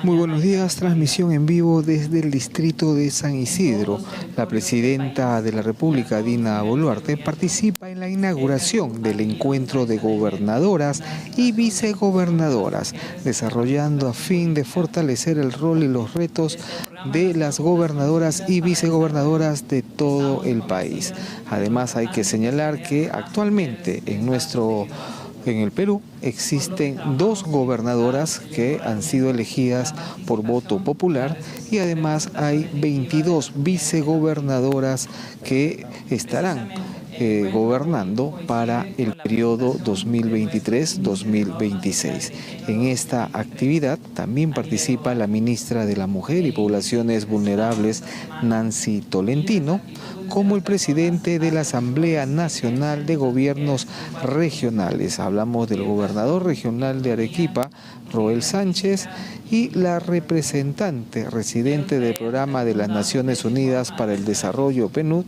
Muy buenos días, transmisión en vivo desde el distrito de San Isidro. La presidenta de la República, Dina Boluarte, participa en la inauguración del encuentro de gobernadoras y vicegobernadoras, desarrollando a fin de fortalecer el rol y los retos de las gobernadoras y vicegobernadoras de todo el país. Además, hay que señalar que actualmente en el Perú existen 2 gobernadoras que han sido elegidas por voto popular y además hay 22 vicegobernadoras que estarán gobernando para el periodo 2023-2026. En esta actividad también participa la ministra de la Mujer y Poblaciones Vulnerables, Nancy Tolentino, como el presidente de la Asamblea Nacional de Gobiernos Regionales. Hablamos del gobernador regional de Arequipa, Roel Sánchez, y la representante residente del Programa de las Naciones Unidas para el Desarrollo, PNUD,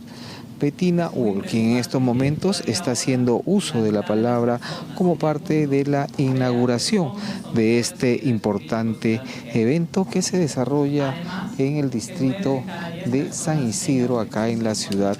Bettina Wolf, quien en estos momentos está haciendo uso de la palabra como parte de la inauguración de este importante evento que se desarrolla en el distrito de San Isidro, acá en la ciudad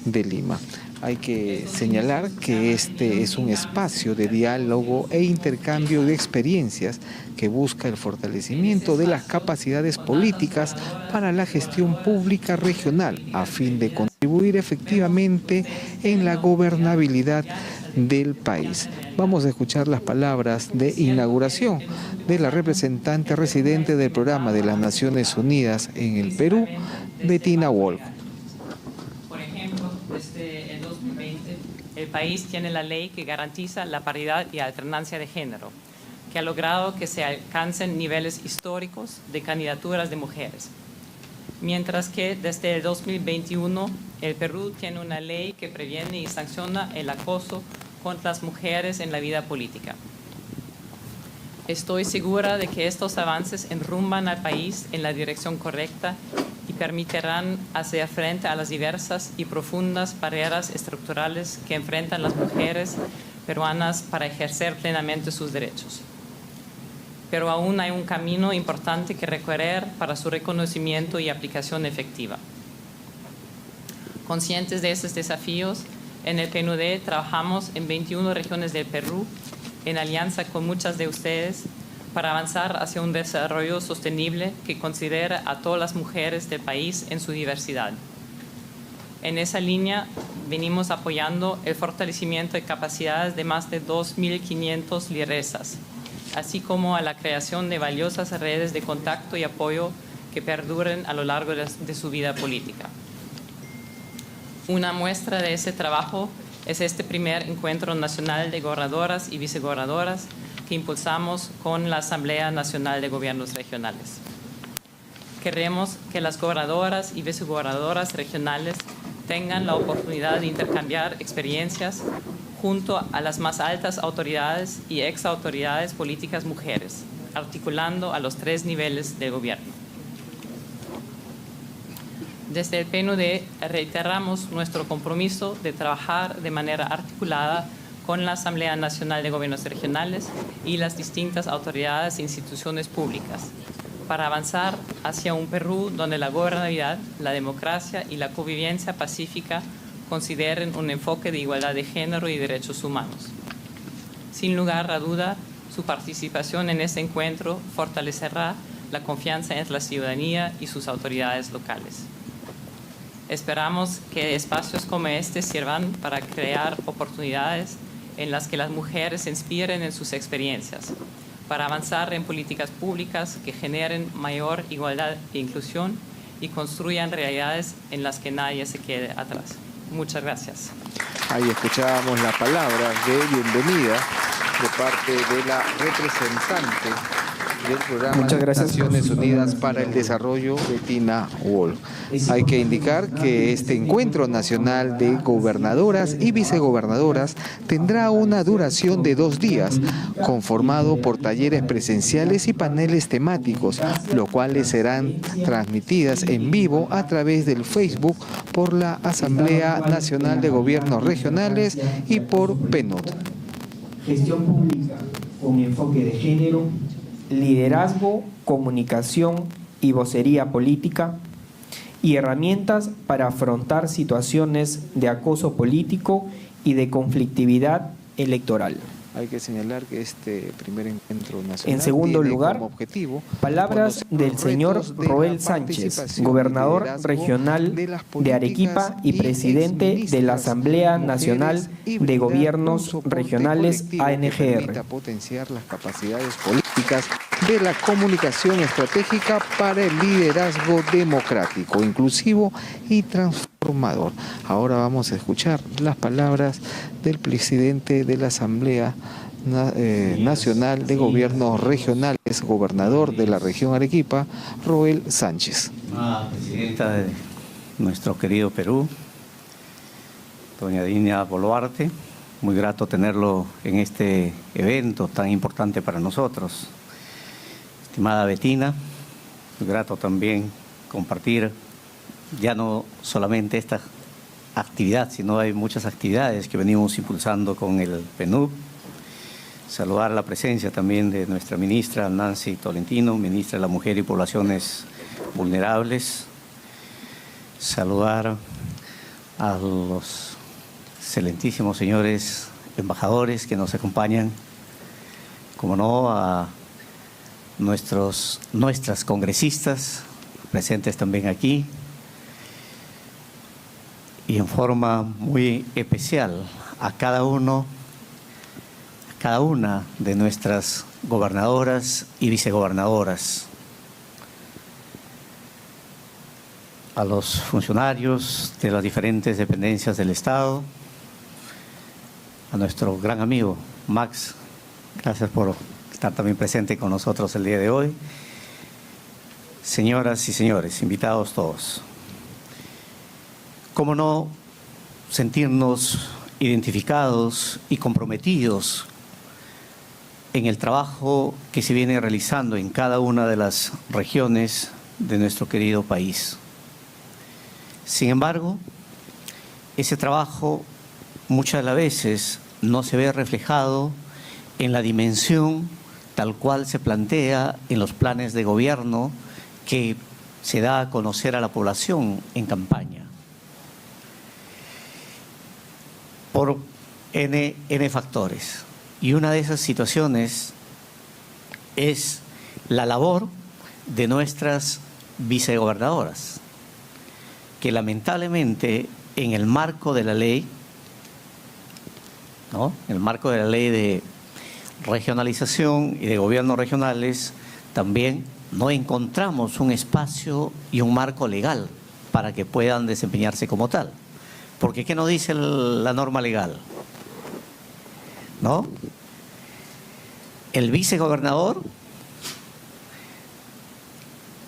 de Lima. Hay que señalar que este es un espacio de diálogo e intercambio de experiencias que busca el fortalecimiento de las capacidades políticas para la gestión pública regional a fin de contribuir efectivamente en la gobernabilidad del país. Vamos a escuchar las palabras de inauguración de la representante residente del Programa de las Naciones Unidas en el Perú, Bettina Wolf. Desde el 2020, el país tiene la ley que garantiza la paridad y alternancia de género, que ha logrado que se alcancen niveles históricos de candidaturas de mujeres. Mientras que desde el 2021, el Perú tiene una ley que previene y sanciona el acoso contra las mujeres en la vida política. Estoy segura de que estos avances enrumban al país en la dirección correcta y permitirán hacer frente a las diversas y profundas barreras estructurales que enfrentan las mujeres peruanas para ejercer plenamente sus derechos. Pero aún hay un camino importante que recorrer para su reconocimiento y aplicación efectiva. Conscientes de estos desafíos, en el PNUD trabajamos en 21 regiones del Perú, en alianza con muchas de ustedes, para avanzar hacia un desarrollo sostenible que considera a todas las mujeres del país en su diversidad. En esa línea venimos apoyando el fortalecimiento de capacidades de más de 2.500 lideresas, así como a la creación de valiosas redes de contacto y apoyo que perduren a lo largo de su vida política. Una muestra de ese trabajo es este primer encuentro nacional de gobernadoras y vicegobernadoras que impulsamos con la Asamblea Nacional de Gobiernos Regionales. Queremos que las gobernadoras y vicegobernadoras regionales tengan la oportunidad de intercambiar experiencias junto a las más altas autoridades y exautoridades políticas mujeres, articulando a los 3 niveles de gobierno. Desde el PNUD reiteramos nuestro compromiso de trabajar de manera articulada con la Asamblea Nacional de Gobiernos Regionales y las distintas autoridades e instituciones públicas, para avanzar hacia un Perú donde la gobernabilidad, la democracia y la convivencia pacífica consideren un enfoque de igualdad de género y derechos humanos. Sin lugar a duda, su participación en este encuentro fortalecerá la confianza entre la ciudadanía y sus autoridades locales. Esperamos que espacios como este sirvan para crear oportunidades en las que las mujeres se inspiren en sus experiencias, para avanzar en políticas públicas que generen mayor igualdad e inclusión y construyan realidades en las que nadie se quede atrás. Muchas gracias. Ahí escuchábamos la palabra de bienvenida de parte de la representante del Programa de Naciones Unidas para el Desarrollo, Bettina Wolf. Hay que indicar que este encuentro nacional de gobernadoras y vicegobernadoras tendrá una duración de 2 días, conformado por talleres presenciales y paneles temáticos, los cuales serán transmitidas en vivo a través del Facebook por la Asamblea Nacional de Gobiernos Regionales y por PNUD. Gestión pública con enfoque de género liderazgo, comunicación y vocería política, y herramientas para afrontar situaciones de acoso político y de conflictividad electoral. Hay que señalar que este primer encuentro nacional En segundo tiene lugar, como objetivo palabras conocer del los señor retos de Roel la Sánchez, participación y gobernador liderazgo regional de las de Arequipa políticas y presidente de la exministras, Asamblea mujeres Nacional y de brindar un Gobiernos soporte Regionales colectivo que ANGR. permita potenciar las capacidades políticas de la comunicación estratégica para el liderazgo democrático, inclusivo y transformador. Ahora vamos a escuchar las palabras del presidente de la Asamblea Nacional de Gobiernos Regionales, gobernador de la región Arequipa, Roel Sánchez. Presidenta de nuestro querido Perú, doña Dina Boluarte, muy grato tenerlo en este evento tan importante para nosotros. Estimada Betina, muy grato también compartir ya no solamente esta actividad, sino hay muchas actividades que venimos impulsando con el PNUD. Saludar la presencia también de nuestra ministra Nancy Tolentino, ministra de la Mujer y Poblaciones Vulnerables. Saludar a los excelentísimos señores embajadores que nos acompañan, como no, a nuestras congresistas presentes también aquí, y en forma muy especial a cada una de nuestras gobernadoras y vicegobernadoras, a los funcionarios de las diferentes dependencias del Estado, a nuestro gran amigo Max, gracias por estar también presente con nosotros el día de hoy, señoras y señores, invitados todos. ¿Cómo no sentirnos identificados y comprometidos en el trabajo que se viene realizando en cada una de las regiones de nuestro querido país? Sin embargo, ese trabajo muchas de las veces no se ve reflejado en la dimensión tal cual se plantea en los planes de gobierno que se da a conocer a la población en campaña. Por N factores. Y una de esas situaciones es la labor de nuestras vicegobernadoras, que lamentablemente en el marco de la ley, ¿no?, en el marco de la ley de regionalización y de gobiernos regionales, también no encontramos un espacio y un marco legal para que puedan desempeñarse como tal. Porque ¿qué nos dice la norma legal? ¿No? El vicegobernador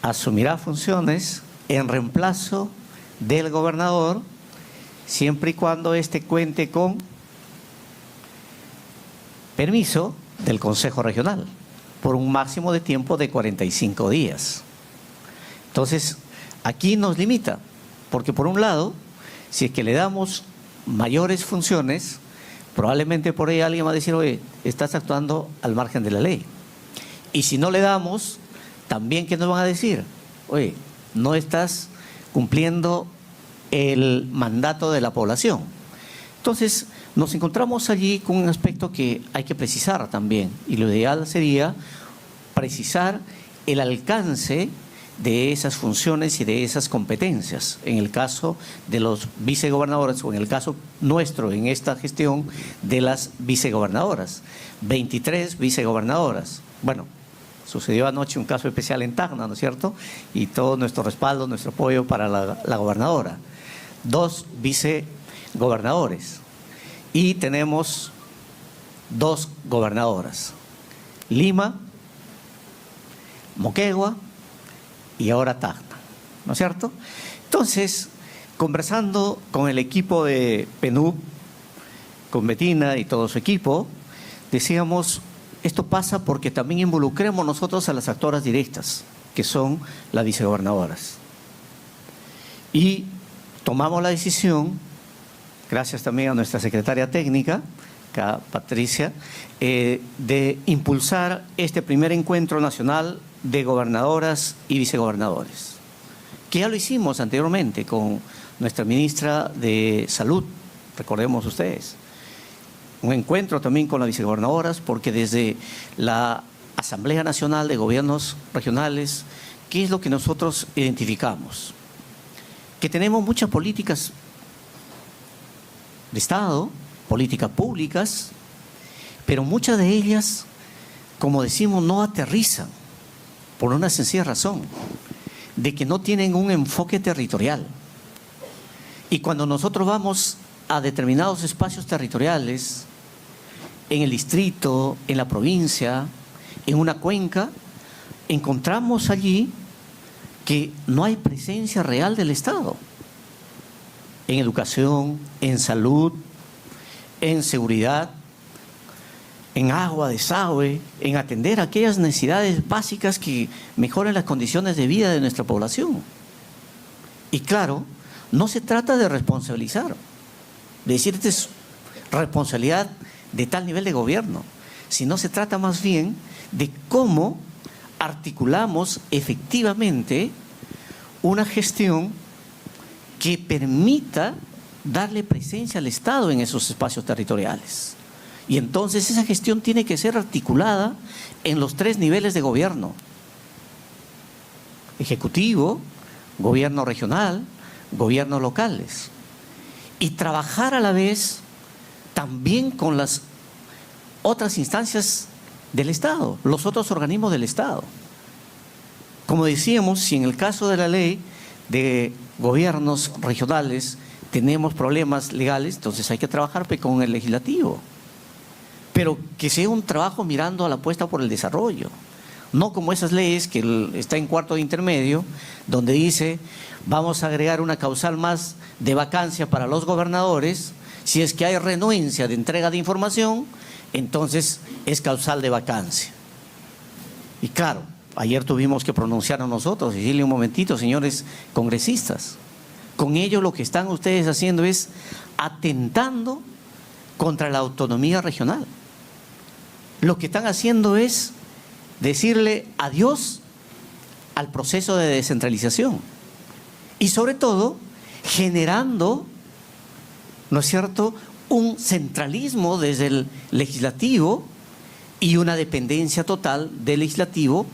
asumirá funciones en reemplazo del gobernador siempre y cuando éste cuente con permiso del Consejo Regional por un máximo de tiempo de 45 días. Entonces, aquí nos limita, porque por un lado, si es que le damos mayores funciones, probablemente por ahí alguien va a decir, oye, estás actuando al margen de la ley. Y si no le damos, también ¿qué nos van a decir? Oye, no estás cumpliendo el mandato de la población. Entonces, nos encontramos allí con un aspecto que hay que precisar también. Y lo ideal sería precisar el alcance de esas funciones y de esas competencias. En el caso de los vicegobernadores, o en el caso nuestro, en esta gestión, de las vicegobernadoras. 23 vicegobernadoras. Bueno, sucedió anoche un caso especial en Tacna, ¿no es cierto? Y todo nuestro respaldo, nuestro apoyo para la gobernadora. 2 vicegobernadores. Y tenemos 2 gobernadoras. Lima, Moquegua y ahora Tacna, ¿no es cierto? Entonces, conversando con el equipo de PNUD, con Betina y todo su equipo, decíamos, esto pasa porque también involucremos nosotros a las actoras directas, que son las vicegobernadoras. Y tomamos la decisión, gracias también a nuestra secretaria técnica, acá Patricia, de impulsar este primer encuentro nacional de gobernadoras y vicegobernadores, que ya lo hicimos anteriormente con nuestra ministra de Salud, recordemos ustedes. Un encuentro también con las vicegobernadoras, porque desde la Asamblea Nacional de Gobiernos Regionales, ¿qué es lo que nosotros identificamos? Que tenemos muchas políticas de Estado, políticas públicas, pero muchas de ellas, como decimos, no aterrizan por una sencilla razón, de que no tienen un enfoque territorial. Y cuando nosotros vamos a determinados espacios territoriales, en el distrito, en la provincia, en una cuenca, encontramos allí que no hay presencia real del Estado en educación, en salud, en seguridad, en agua, desagüe, en atender aquellas necesidades básicas que mejoren las condiciones de vida de nuestra población. Y claro, no se trata de responsabilizar, de decir esta es responsabilidad de tal nivel de gobierno, sino se trata más bien de cómo articulamos efectivamente una gestión que permita darle presencia al Estado en esos espacios territoriales. Y entonces esa gestión tiene que ser articulada en los 3 niveles de gobierno: ejecutivo, gobierno regional, gobiernos locales. Y trabajar a la vez también con las otras instancias del Estado, los otros organismos del Estado. Como decíamos, si en el caso de la ley de gobiernos regionales tenemos problemas legales, entonces hay que trabajar con el legislativo. Pero que sea un trabajo mirando a la apuesta por el desarrollo. No como esas leyes que está en cuarto de intermedio, donde dice vamos a agregar una causal más de vacancia para los gobernadores. Si es que hay renuencia de entrega de información, entonces es causal de vacancia. Y claro, ayer tuvimos que pronunciarnos nosotros y decirle un momentito, señores congresistas, con ello lo que están ustedes haciendo es atentando contra la autonomía regional. Lo que están haciendo es decirle adiós al proceso de descentralización y sobre todo generando, ¿no es cierto?, un centralismo desde el legislativo y una dependencia total del legislativo,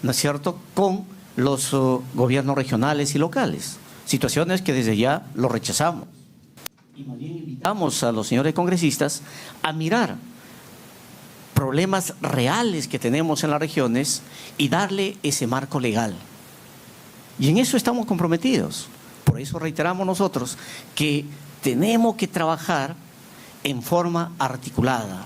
¿no es cierto?, con los gobiernos regionales y locales. Situaciones que desde ya lo rechazamos. Y más bien invitamos a los señores congresistas a mirar problemas reales que tenemos en las regiones y darle ese marco legal. Y en eso estamos comprometidos. Por eso reiteramos nosotros que tenemos que trabajar en forma articulada,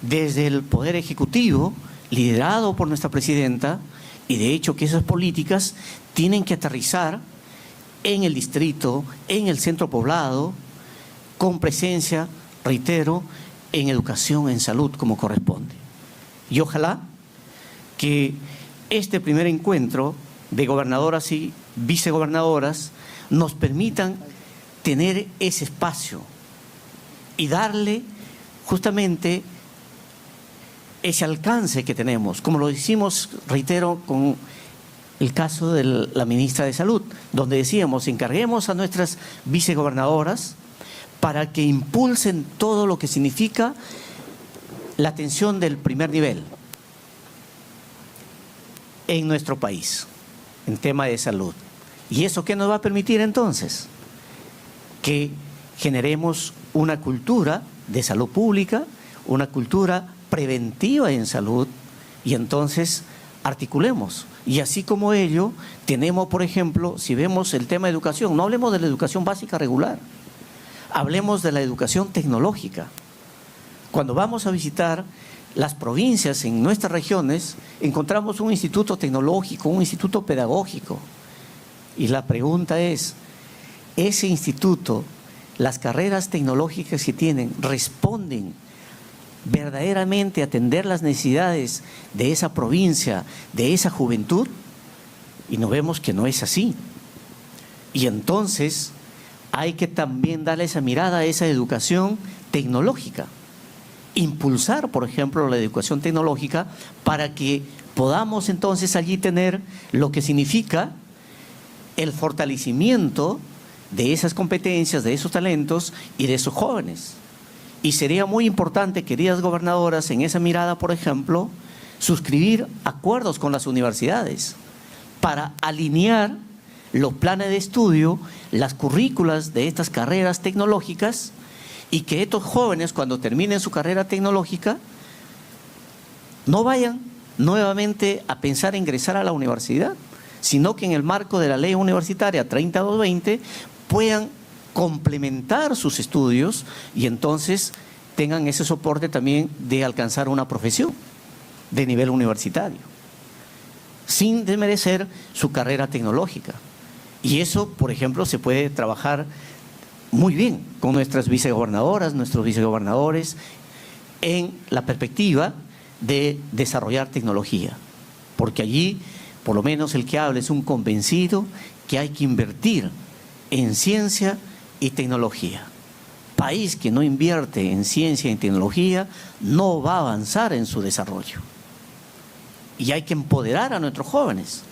desde el Poder Ejecutivo, liderado por nuestra presidenta, y de hecho que esas políticas tienen que aterrizar en el distrito, en el centro poblado, con presencia, reitero, en educación, en salud, como corresponde. Y ojalá que este primer encuentro de gobernadoras y vicegobernadoras nos permitan tener ese espacio y darle justamente ese alcance que tenemos, como lo hicimos, reitero, con el caso de la ministra de Salud, donde decíamos, encarguemos a nuestras vicegobernadoras para que impulsen todo lo que significa la atención del primer nivel en nuestro país, en tema de salud. ¿Y eso qué nos va a permitir entonces? Que generemos una cultura de salud pública, una cultura preventiva en salud, y entonces articulemos. Y así como ello, tenemos, por ejemplo, si vemos el tema de educación, no hablemos de la educación básica regular, hablemos de la educación tecnológica. Cuando vamos a visitar las provincias en nuestras regiones, encontramos un instituto tecnológico, un instituto pedagógico. Y la pregunta es, ¿ese instituto, las carreras tecnológicas que tienen, responden verdaderamente a atender las necesidades de esa provincia, de esa juventud? Y nos vemos que no es así. Y entonces hay que también darle esa mirada a esa educación tecnológica. Impulsar, por ejemplo, la educación tecnológica para que podamos entonces allí tener lo que significa el fortalecimiento de esas competencias, de esos talentos y de esos jóvenes. Y sería muy importante, queridas gobernadoras, en esa mirada, por ejemplo, suscribir acuerdos con las universidades para alinear los planes de estudio, las currículas de estas carreras tecnológicas, y que estos jóvenes, cuando terminen su carrera tecnológica, no vayan nuevamente a pensar en ingresar a la universidad, sino que en el marco de la ley universitaria 3220 puedan complementar sus estudios y entonces tengan ese soporte también de alcanzar una profesión de nivel universitario, sin desmerecer su carrera tecnológica. Y eso, por ejemplo, se puede trabajar muy bien con nuestras vicegobernadoras, nuestros vicegobernadores, en la perspectiva de desarrollar tecnología. Porque allí, por lo menos el que habla es un convencido que hay que invertir en ciencia y tecnología. País que no invierte en ciencia y tecnología no va a avanzar en su desarrollo. Y hay que empoderar a nuestros jóvenes.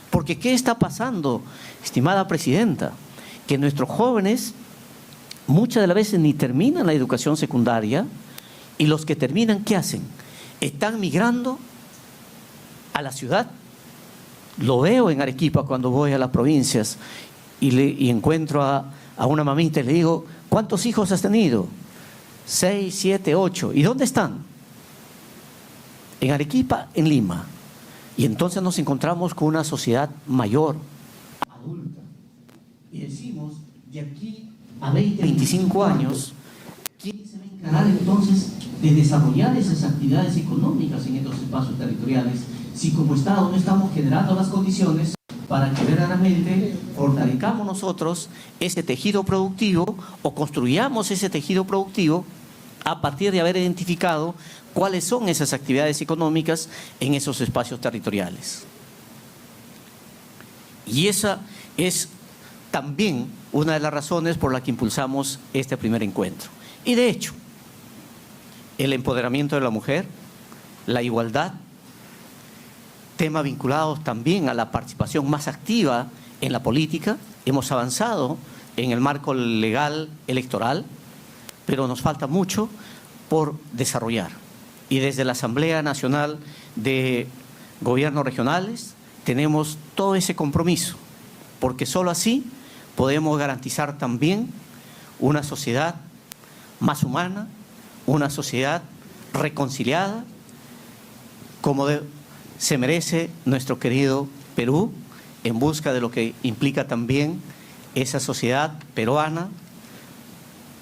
Porque ¿qué está pasando, estimada presidenta? Que nuestros jóvenes muchas de las veces ni terminan la educación secundaria, y los que terminan, ¿qué hacen? Están migrando a la ciudad. Lo veo en Arequipa cuando voy a las provincias y encuentro a una mamita y le digo, ¿cuántos hijos has tenido? 6, 7, 8. ¿Y dónde están? En Arequipa, en Lima. Y entonces nos encontramos con una sociedad mayor, adulta. Y decimos, de aquí a 20, 25 años, ¿quién se va a encargar entonces de desarrollar esas actividades económicas en estos espacios territoriales si como Estado no estamos generando las condiciones para que verdaderamente fortalezcamos nosotros ese tejido productivo o construyamos ese tejido productivo a partir de haber identificado cuáles son esas actividades económicas en esos espacios territoriales? Y esa es también una de las razones por las que impulsamos este primer encuentro. Y de hecho, el empoderamiento de la mujer, la igualdad, temas vinculados también a la participación más activa en la política. Hemos avanzado en el marco legal electoral, pero nos falta mucho por desarrollar. Y desde la Asamblea Nacional de Gobiernos Regionales tenemos todo ese compromiso, porque solo así podemos garantizar también una sociedad más humana, una sociedad reconciliada, como se merece nuestro querido Perú, en busca de lo que implica también esa sociedad peruana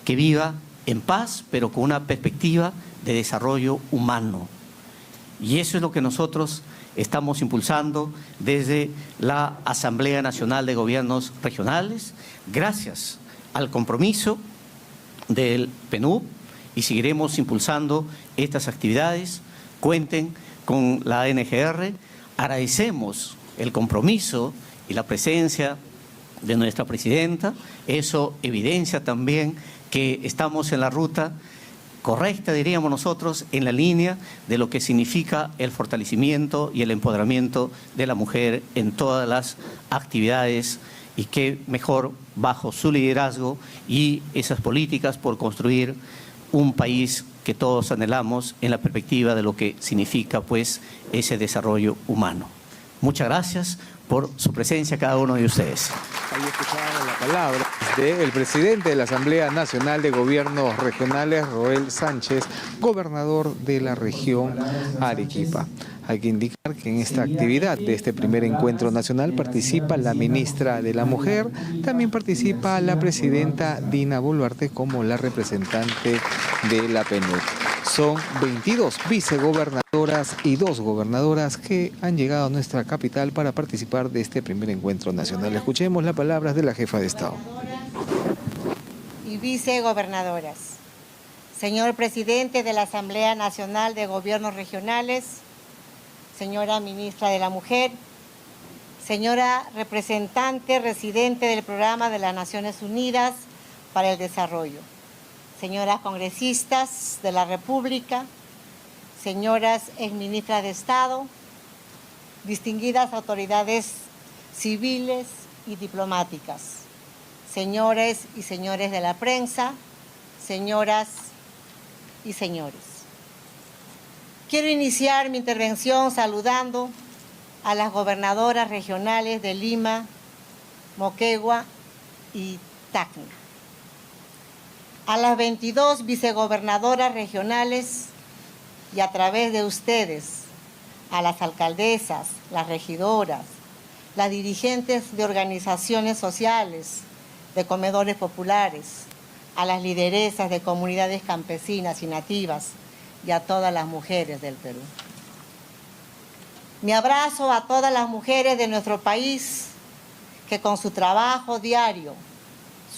que viva en paz, pero con una perspectiva de desarrollo humano. Y eso es lo que nosotros estamos impulsando desde la Asamblea Nacional de Gobiernos Regionales, gracias al compromiso del PNUD, y seguiremos impulsando estas actividades. Cuenten con la ANGR. Agradecemos el compromiso y la presencia de nuestra presidenta. Eso evidencia también que estamos en la ruta correcta, diríamos nosotros, en la línea de lo que significa el fortalecimiento y el empoderamiento de la mujer en todas las actividades, y qué mejor bajo su liderazgo y esas políticas por construir un país que todos anhelamos en la perspectiva de lo que significa pues ese desarrollo humano. Muchas gracias por su presencia cada uno de ustedes. Ahí escucharon la palabra del presidente de la Asamblea Nacional de Gobiernos Regionales, Roel Sánchez, gobernador de la región Arequipa. Hay que indicar que en esta actividad de este primer encuentro nacional participa la ministra de la Mujer, también participa la presidenta Dina Boluarte como la representante de la PNUD. Son 22 vicegobernadoras y 2 gobernadoras que han llegado a nuestra capital para participar de este primer encuentro nacional. Escuchemos las palabras de la jefa de Estado. Y vicegobernadoras. Señor presidente de la Asamblea Nacional de Gobiernos Regionales, señora ministra de la Mujer, señora representante residente del Programa de las Naciones Unidas para el Desarrollo, señoras congresistas de la República, señoras exministras de Estado, distinguidas autoridades civiles y diplomáticas, señores y señores de la prensa, señoras y señores. Quiero iniciar mi intervención saludando a las gobernadoras regionales de Lima, Moquegua y Tacna, a las 22 vicegobernadoras regionales y a través de ustedes, a las alcaldesas, las regidoras, las dirigentes de organizaciones sociales, de comedores populares, a las lideresas de comunidades campesinas y nativas y a todas las mujeres del Perú. Mi abrazo a todas las mujeres de nuestro país que con su trabajo diario,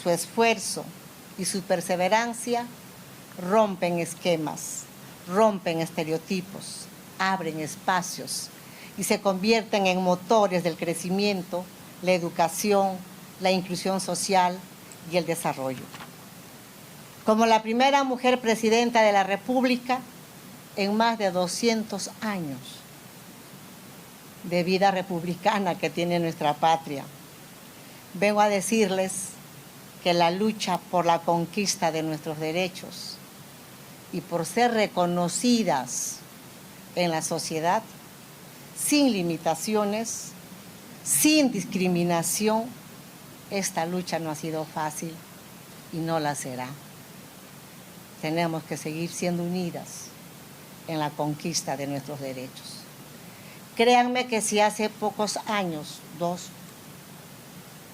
su esfuerzo y su perseverancia rompen esquemas, rompen estereotipos, abren espacios y se convierten en motores del crecimiento, la educación, la inclusión social y el desarrollo. Como la primera mujer presidenta de la República en más de 200 años de vida republicana que tiene nuestra patria, vengo a decirles que la lucha por la conquista de nuestros derechos y por ser reconocidas en la sociedad, sin limitaciones, sin discriminación, esta lucha no ha sido fácil y no la será. Tenemos que seguir siendo unidas en la conquista de nuestros derechos. Créanme que si hace pocos años, 2,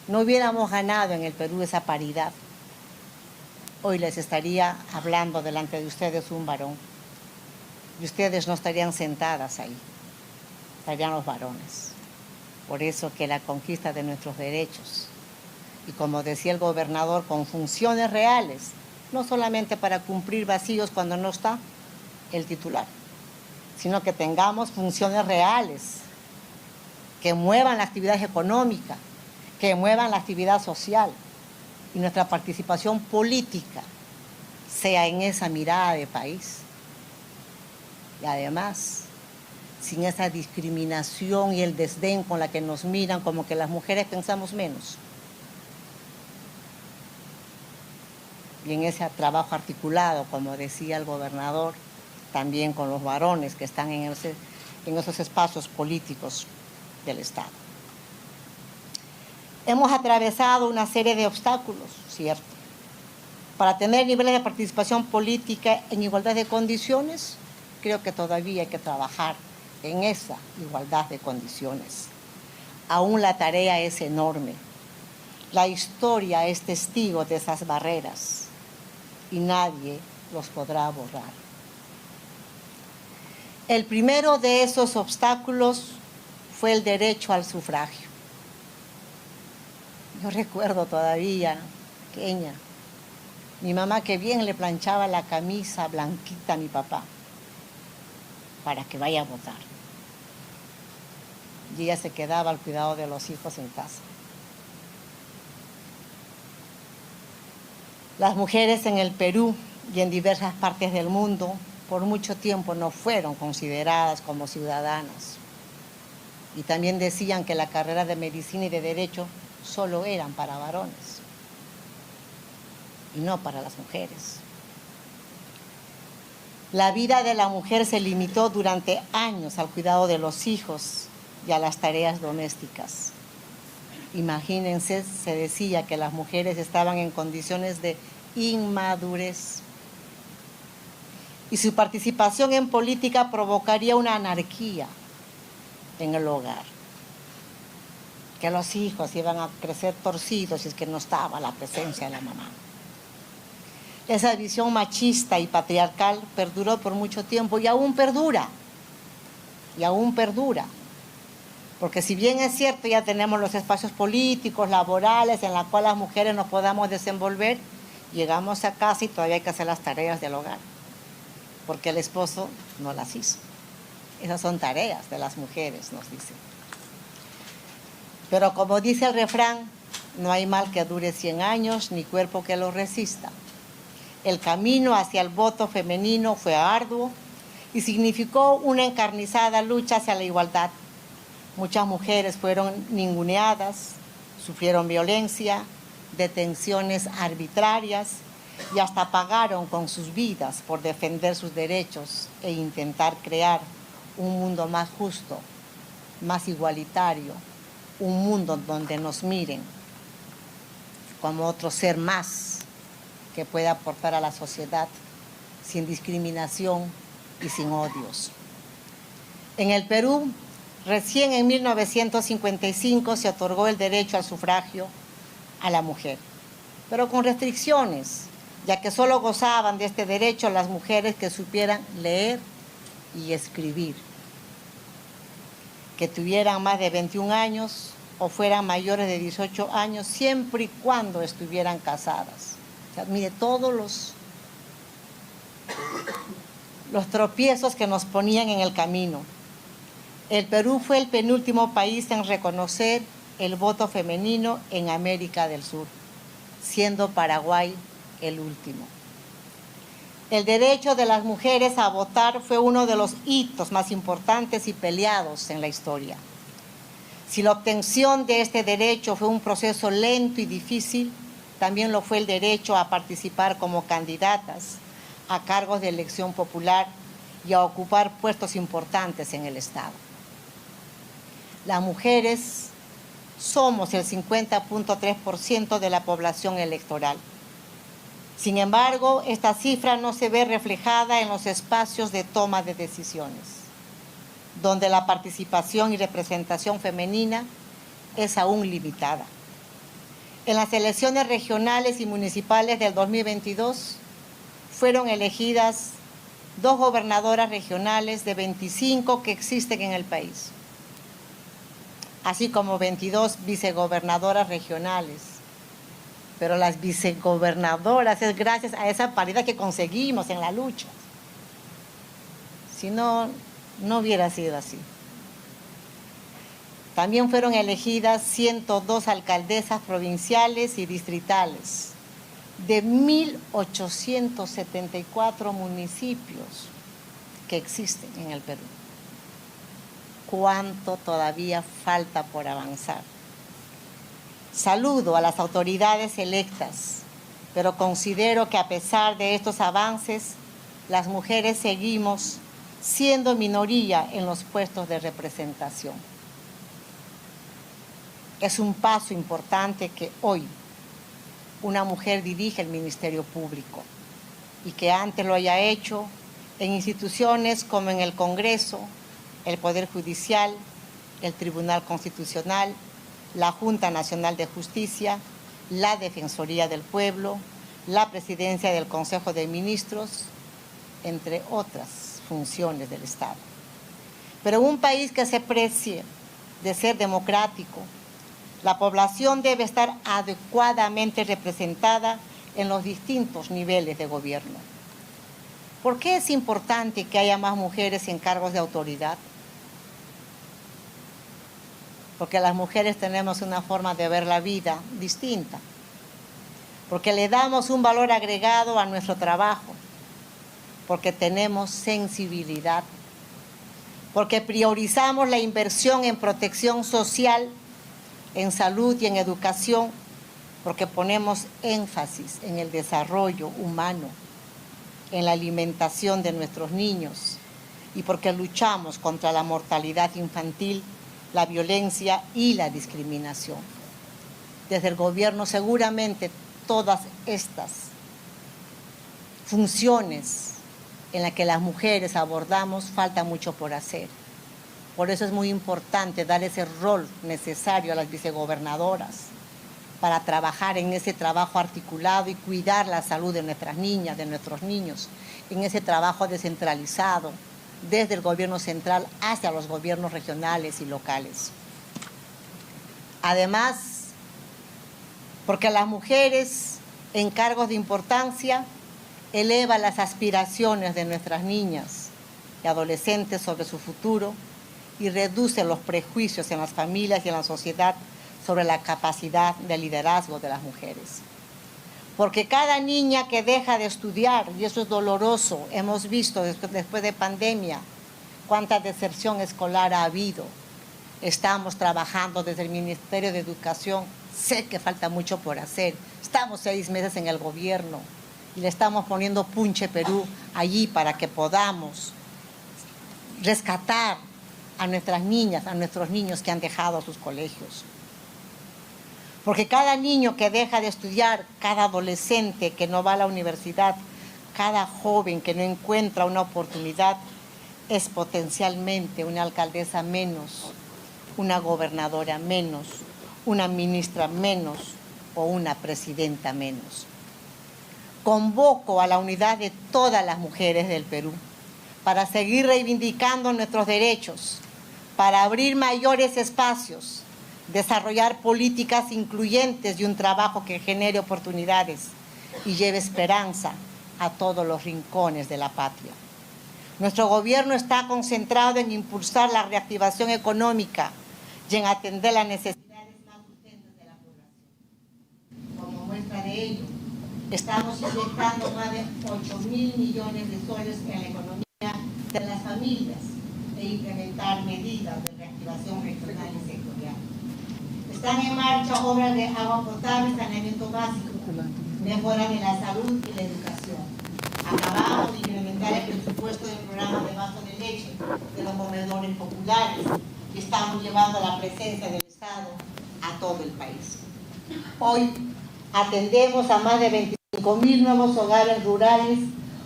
no hubiéramos ganado en el Perú esa paridad, hoy les estaría hablando delante de ustedes un varón y ustedes no estarían sentadas ahí, estarían los varones. Por eso que la conquista de nuestros derechos, y como decía el gobernador, con funciones reales, no solamente para cumplir vacíos cuando no está el titular, sino que tengamos funciones reales que muevan la actividad económica, que muevan la actividad social y nuestra participación política sea en esa mirada de país. Y además, sin esa discriminación y el desdén con la que nos miran como que las mujeres pensamos menos. Y en ese trabajo articulado, como decía el gobernador, también con los varones que están en esos espacios políticos del Estado. Hemos atravesado una serie de obstáculos, ¿cierto? Para tener niveles de participación política en igualdad de condiciones, creo que todavía hay que trabajar en esa igualdad de condiciones. Aún la tarea es enorme. La historia es testigo de esas barreras y nadie los podrá borrar. El primero de esos obstáculos fue el derecho al sufragio. Yo recuerdo todavía, pequeña, mi mamá que bien le planchaba la camisa blanquita a mi papá para que vaya a votar. Y ella se quedaba al cuidado de los hijos en casa. Las mujeres en el Perú y en diversas partes del mundo por mucho tiempo no fueron consideradas como ciudadanas. Y también decían que la carrera de medicina y de derecho solo eran para varones y no para las mujeres. La vida de la mujer se limitó durante años al cuidado de los hijos y a las tareas domésticas. Imagínense, se decía que las mujeres estaban en condiciones de inmadurez y su participación en política provocaría una anarquía en el hogar, que los hijos iban a crecer torcidos si es que no estaba la presencia de la mamá. Esa visión machista y patriarcal perduró por mucho tiempo y aún perdura, porque si bien es cierto ya tenemos los espacios políticos, laborales, en los cuales las mujeres nos podamos desenvolver, llegamos a casa y todavía hay que hacer las tareas del hogar, porque el esposo no las hizo. Esas son tareas de las mujeres, nos dicen. Pero como dice el refrán, no hay mal que dure 100 años, ni cuerpo que lo resista. El camino hacia el voto femenino fue arduo y significó una encarnizada lucha hacia la igualdad. Muchas mujeres fueron ninguneadas, sufrieron violencia, detenciones arbitrarias y hasta pagaron con sus vidas por defender sus derechos e intentar crear un mundo más justo, más igualitario, un mundo donde nos miren como otro ser más que pueda aportar a la sociedad sin discriminación y sin odios. En el Perú, recién en 1955 se otorgó el derecho al sufragio a la mujer, pero con restricciones, ya que solo gozaban de este derecho las mujeres que supieran leer y escribir, que tuvieran más de 21 años o fueran mayores de 18 años, siempre y cuando estuvieran casadas. O sea, mire, todos los tropiezos que nos ponían en el camino. El Perú fue el penúltimo país en reconocer el voto femenino en América del Sur, siendo Paraguay el último. El derecho de las mujeres a votar fue uno de los hitos más importantes y peleados en la historia. Si la obtención de este derecho fue un proceso lento y difícil, también lo fue el derecho a participar como candidatas a cargos de elección popular y a ocupar puestos importantes en el Estado. Las mujeres somos el 50.3% de la población electoral. Sin embargo, esta cifra no se ve reflejada en los espacios de toma de decisiones, donde la participación y representación femenina es aún limitada. En las elecciones regionales y municipales del 2022 fueron elegidas 2 gobernadoras regionales de 25 que existen en el país, así como 22 vicegobernadoras regionales. Pero las vicegobernadoras es gracias a esa paridad que conseguimos en la lucha. Si no, no hubiera sido así. También fueron elegidas 102 alcaldesas provinciales y distritales de 1.874 municipios que existen en el Perú. ¿Cuánto todavía falta por avanzar? Saludo a las autoridades electas, pero considero que a pesar de estos avances, las mujeres seguimos siendo minoría en los puestos de representación. Es un paso importante que hoy una mujer dirige el Ministerio Público y que antes lo haya hecho en instituciones como en el Congreso, el Poder Judicial, el Tribunal Constitucional, la Junta Nacional de Justicia, la Defensoría del Pueblo, la Presidencia del Consejo de Ministros, entre otras funciones del Estado. Pero en un país que se precie de ser democrático, la población debe estar adecuadamente representada en los distintos niveles de gobierno. ¿Por qué es importante que haya más mujeres en cargos de autoridad? Porque las mujeres tenemos una forma de ver la vida distinta, porque le damos un valor agregado a nuestro trabajo, porque tenemos sensibilidad, porque priorizamos la inversión en protección social, en salud y en educación, porque ponemos énfasis en el desarrollo humano, en la alimentación de nuestros niños y porque luchamos contra la mortalidad infantil, la violencia y la discriminación. Desde el gobierno seguramente todas estas funciones en las que las mujeres abordamos falta mucho por hacer. Por eso es muy importante dar ese rol necesario a las vicegobernadoras para trabajar en ese trabajo articulado y cuidar la salud de nuestras niñas, de nuestros niños, en ese trabajo descentralizado, desde el gobierno central hacia los gobiernos regionales y locales. Además, porque las mujeres en cargos de importancia elevan las aspiraciones de nuestras niñas y adolescentes sobre su futuro y reduce los prejuicios en las familias y en la sociedad sobre la capacidad de liderazgo de las mujeres. Porque cada niña que deja de estudiar, y eso es doloroso, hemos visto después de pandemia cuánta deserción escolar ha habido. Estamos trabajando desde el Ministerio de Educación, sé que falta mucho por hacer, estamos 6 meses en el gobierno y le estamos poniendo punche Perú allí para que podamos rescatar a nuestras niñas, a nuestros niños que han dejado sus colegios. Porque cada niño que deja de estudiar, cada adolescente que no va a la universidad, cada joven que no encuentra una oportunidad, es potencialmente una alcaldesa menos, una gobernadora menos, una ministra menos o una presidenta menos. Convoco a la unidad de todas las mujeres del Perú para seguir reivindicando nuestros derechos, para abrir mayores espacios, desarrollar políticas incluyentes y un trabajo que genere oportunidades y lleve esperanza a todos los rincones de la patria. Nuestro gobierno está concentrado en impulsar la reactivación económica y en atender las necesidades más urgentes de la población. Como muestra de ello, estamos inyectando más de 8.000 millones de soles en la economía de las familias e implementar medidas de reactivación regional y sectorial. Están en marcha obras de agua potable y saneamiento básico, mejoras en la salud y la educación. Acabamos de incrementar el presupuesto del programa de vaso de leche de los comedores populares y estamos llevando la presencia del Estado a todo el país. Hoy atendemos a más de 25.000 nuevos hogares rurales,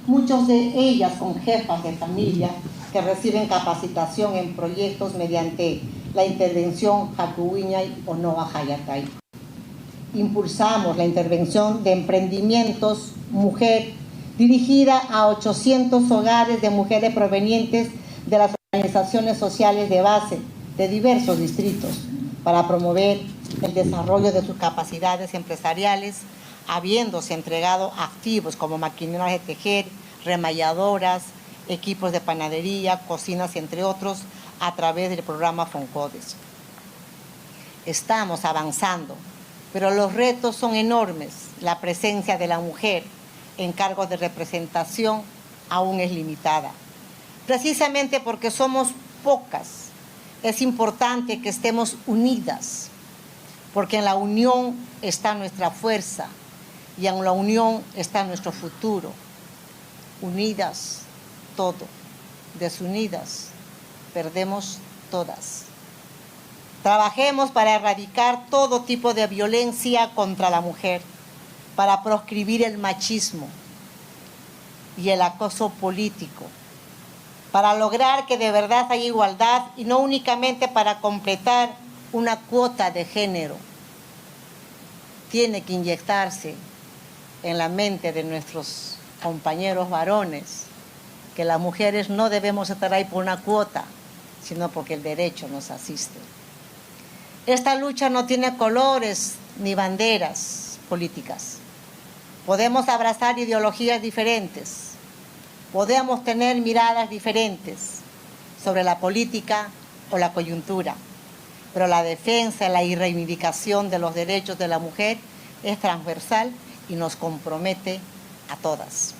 muchos de ellas con jefas de familia que reciben capacitación en proyectos mediante la intervención Jacuwiñay o Noa Hayatay. Impulsamos la intervención de emprendimientos mujer dirigida a 800 hogares de mujeres provenientes de las organizaciones sociales de base de diversos distritos para promover el desarrollo de sus capacidades empresariales, habiéndose entregado activos como maquineras de tejer, remalladoras, equipos de panadería, cocinas, entre otros, a través del programa Foncodes. Estamos avanzando, pero los retos son enormes. La presencia de la mujer en cargos de representación aún es limitada. Precisamente porque somos pocas, es importante que estemos unidas, porque en la unión está nuestra fuerza y en la unión está nuestro futuro. Unidas, todo. Desunidas, perdemos todas. Trabajemos para erradicar todo tipo de violencia contra la mujer, para proscribir el machismo y el acoso político, para lograr que de verdad haya igualdad y no únicamente para completar una cuota de género. Tiene que inyectarse en la mente de nuestros compañeros varones que las mujeres no debemos estar ahí por una cuota, sino porque el derecho nos asiste. Esta lucha no tiene colores ni banderas políticas. Podemos abrazar ideologías diferentes, podemos tener miradas diferentes sobre la política o la coyuntura, pero la defensa y reivindicación de los derechos de la mujer es transversal y nos compromete a todas.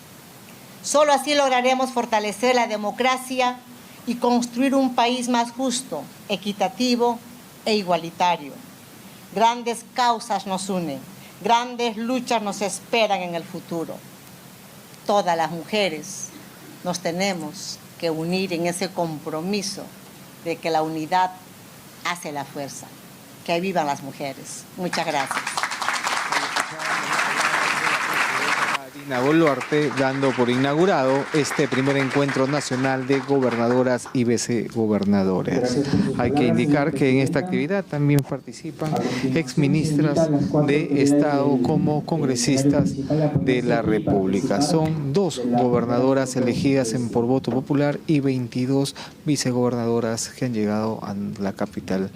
Solo así lograremos fortalecer la democracia y construir un país más justo, equitativo e igualitario. Grandes causas nos unen, grandes luchas nos esperan en el futuro. Todas las mujeres nos tenemos que unir en ese compromiso de que la unidad hace la fuerza. Que vivan las mujeres. Muchas gracias. Dina Boluarte, dando por inaugurado este primer encuentro nacional de gobernadoras y vicegobernadores. Hay que indicar que en esta actividad también participan exministras de Estado como congresistas de la República. Son 2 gobernadoras elegidas por voto popular y 22 vicegobernadoras que han llegado a la capital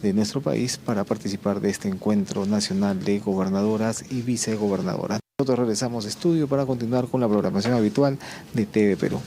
de nuestro país para participar de este encuentro nacional de gobernadoras y vicegobernadoras. Nosotros regresamos a estudio para continuar con la programación habitual de TV Perú.